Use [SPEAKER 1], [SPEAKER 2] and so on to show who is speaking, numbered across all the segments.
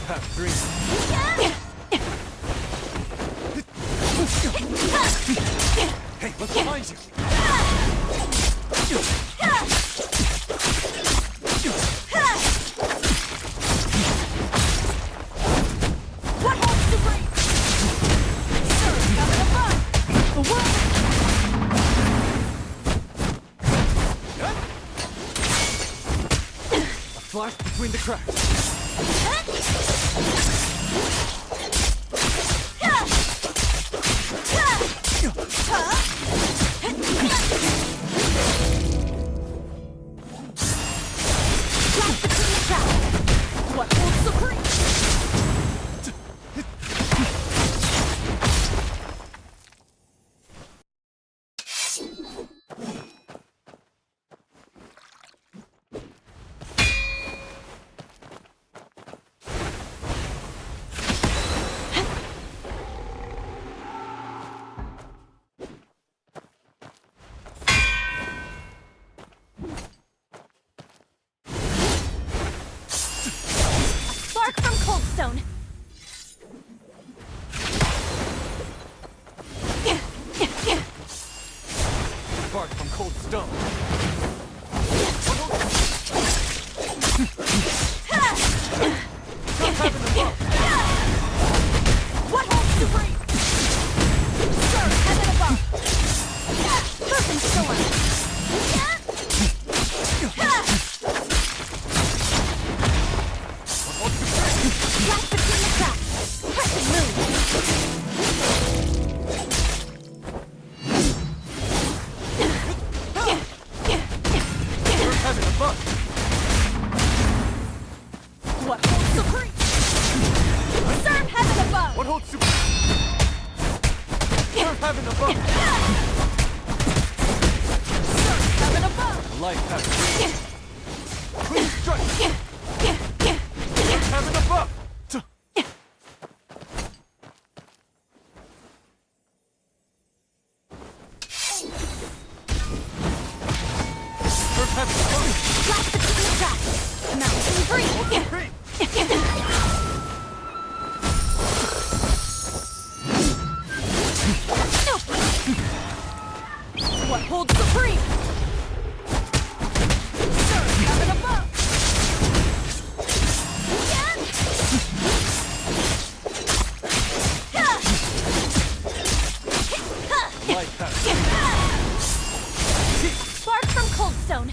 [SPEAKER 1] path green. Hey, look behind you!
[SPEAKER 2] What holds the break? Sir, coming above! The world!
[SPEAKER 1] A flash between the cracks.
[SPEAKER 2] What holds the break? Spark from Coldstone.
[SPEAKER 1] Spark from cold stone.
[SPEAKER 2] What holds the break? Sir, heaven above. Perfect storm. Flash between the cracks. Perfect move.
[SPEAKER 1] Heaven above.
[SPEAKER 2] What holds the break? Serve heaven above.
[SPEAKER 1] What holds super? Serve heaven above.
[SPEAKER 2] Serve heaven above.
[SPEAKER 1] Light path green. Clean strike. Heaven above. Serve heaven above.
[SPEAKER 2] Flash between the cracks. Mountain breeze.
[SPEAKER 1] Green.
[SPEAKER 2] What holds supreme? Serve heaven above.
[SPEAKER 1] Light path.
[SPEAKER 2] Spark from Coldstone.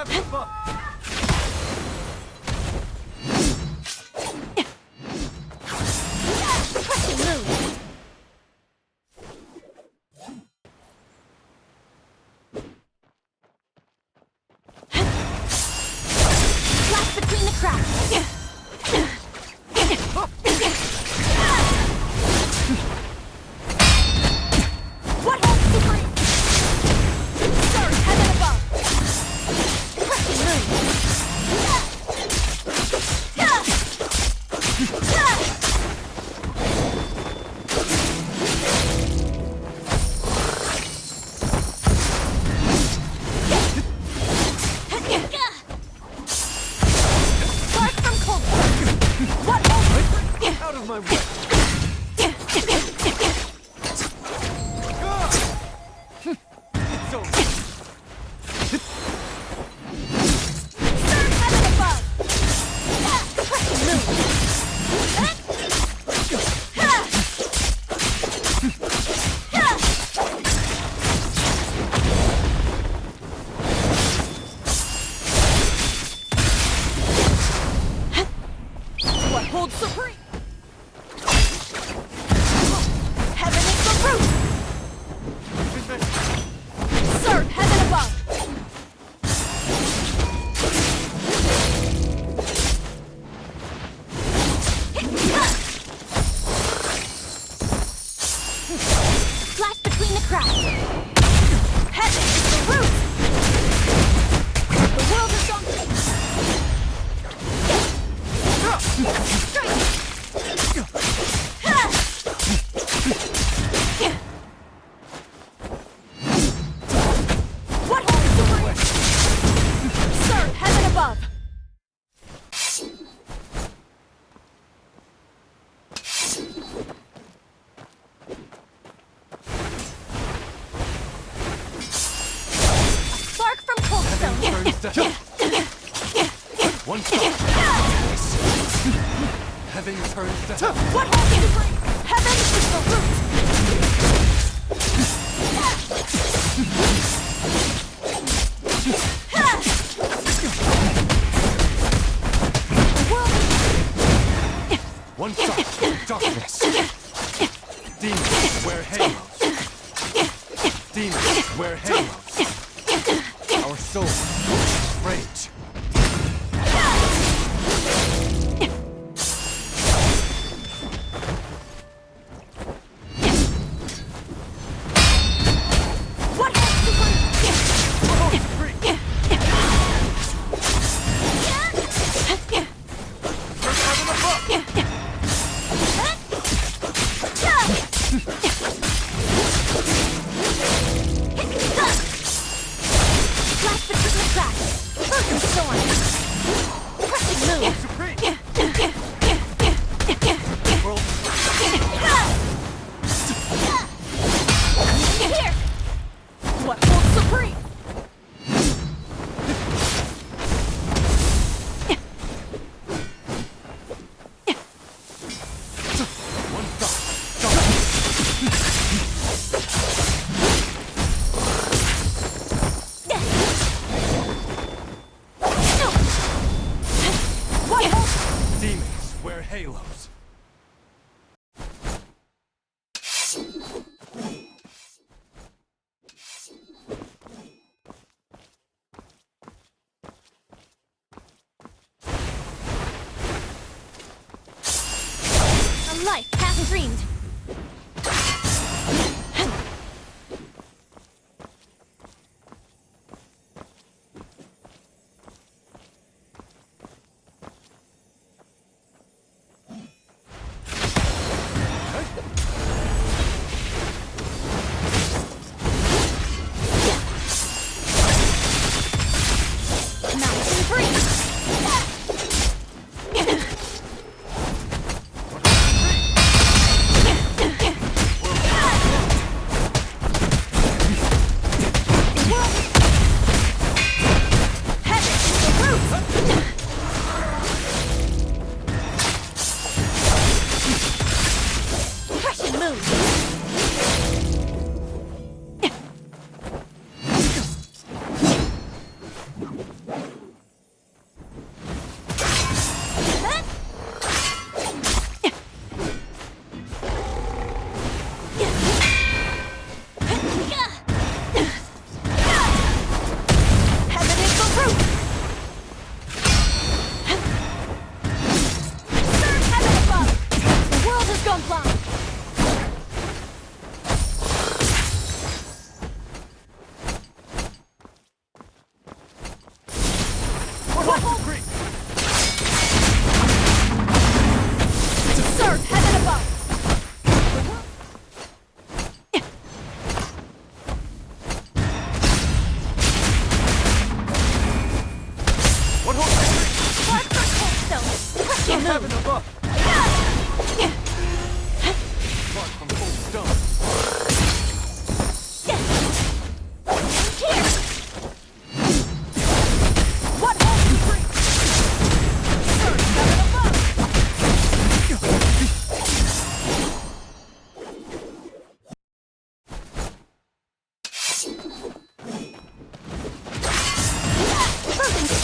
[SPEAKER 1] having fun.
[SPEAKER 2] Crushing move. Flash between the cracks. What holds supreme? Surge heaven above. Crushing move. Spark from cold. What holds supreme?
[SPEAKER 1] Out of my way. It's over.
[SPEAKER 2] Surge heaven above. Crushing move. What holds supreme? Heaven is the root. Surge heaven above. Flash between the cracks. Heaven is the root. The world is on strike. What holds supreme? Surge heaven above. Spark from Coldstone.
[SPEAKER 1] Turns to hell. One shot. Heaven turns to hell.
[SPEAKER 2] What holds supreme? Heaven is the root. The world is
[SPEAKER 1] One shot. Darkness. Demons wear halos. Demons wear halos. Our souls rage.
[SPEAKER 2] what holds supreme?
[SPEAKER 1] Heaven above.
[SPEAKER 2] Flash between the cracks. Frozen storm. Crushing move.
[SPEAKER 1] Supreme. World.
[SPEAKER 2] Here. What holds supreme?
[SPEAKER 1] One shot. Darkness.
[SPEAKER 2] What holds?
[SPEAKER 1] Demons wear halos.
[SPEAKER 2] A life half dreamed. Mountain breeze.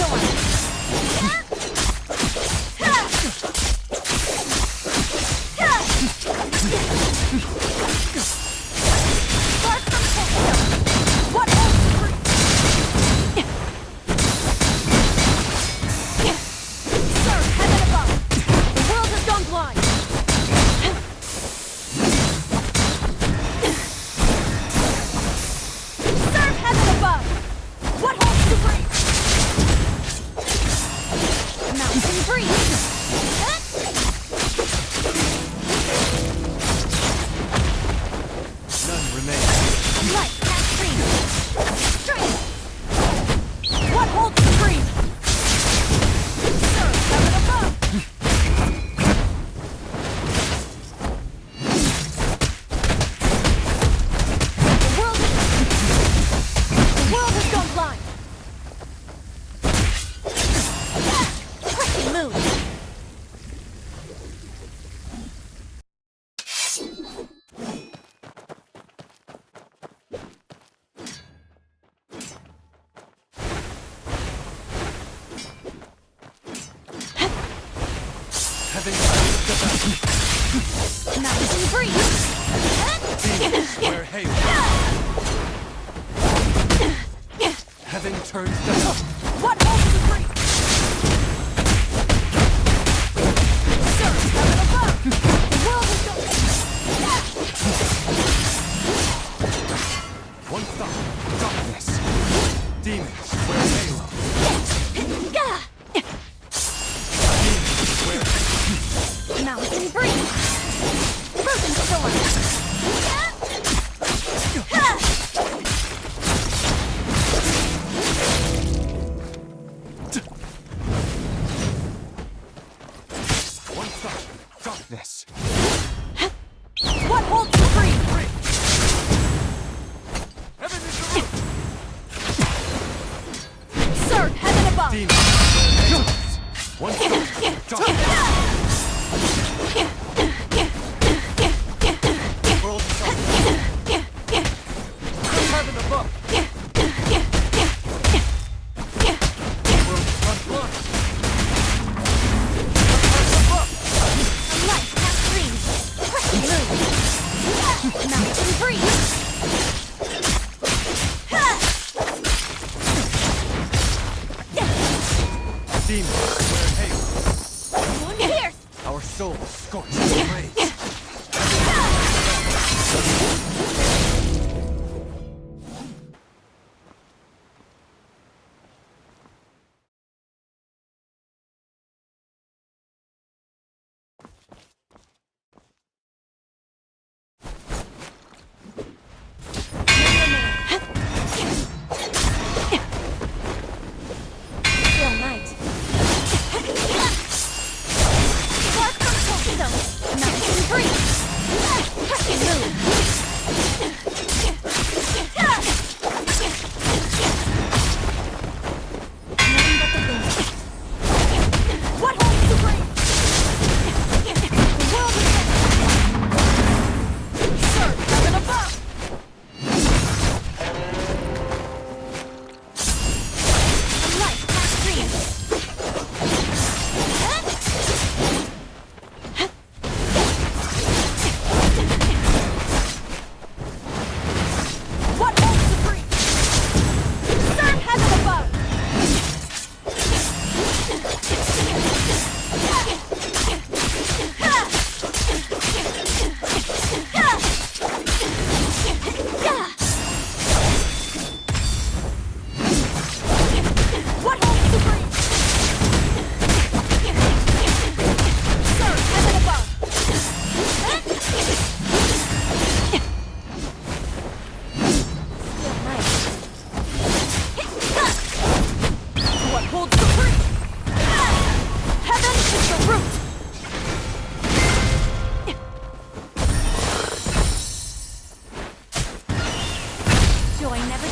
[SPEAKER 2] storm. Spark from Tokyo. What holds free? Serve heaven above. The world has gone blind. Serve heaven above. What holds the breeze? Mountain breeze.
[SPEAKER 1] None remain.
[SPEAKER 2] Light past dream. Strength. What holds the dream? Serve heaven above. The world has gone blind. Quickly move.
[SPEAKER 1] Having found the battle.
[SPEAKER 2] Mountain breeze.
[SPEAKER 1] Demons wear halo. Having turned the battle.
[SPEAKER 2] What holds the breeze? Serve heaven above. The world has gone.
[SPEAKER 1] One thought, darkness. Demons wear halo. Demons wear halo.
[SPEAKER 2] Mountain breeze. Frozen storm.
[SPEAKER 1] One thought, darkness.
[SPEAKER 2] What holds the breeze?
[SPEAKER 1] Heaven is the roof.
[SPEAKER 2] Serve heaven above.
[SPEAKER 1] Demons wear halos. One thought, darkness. World is on. From heaven above. World is on blind.
[SPEAKER 2] A light past dreams. Quickly move. Mountain breeze.
[SPEAKER 1] Demons wear halo.
[SPEAKER 2] One pierce.
[SPEAKER 1] Our souls scorched with rage.
[SPEAKER 2] Still night. Spark from Tokyo. Mountain breeze. Quickly move. None but the wind. What holds the breeze? The world is serve heaven above. A light past dreams. What holds the breeze? Serve heaven above. What holds the breeze? Serve heaven above. Still night. What holds the breeze? Heaven is the root. Joy never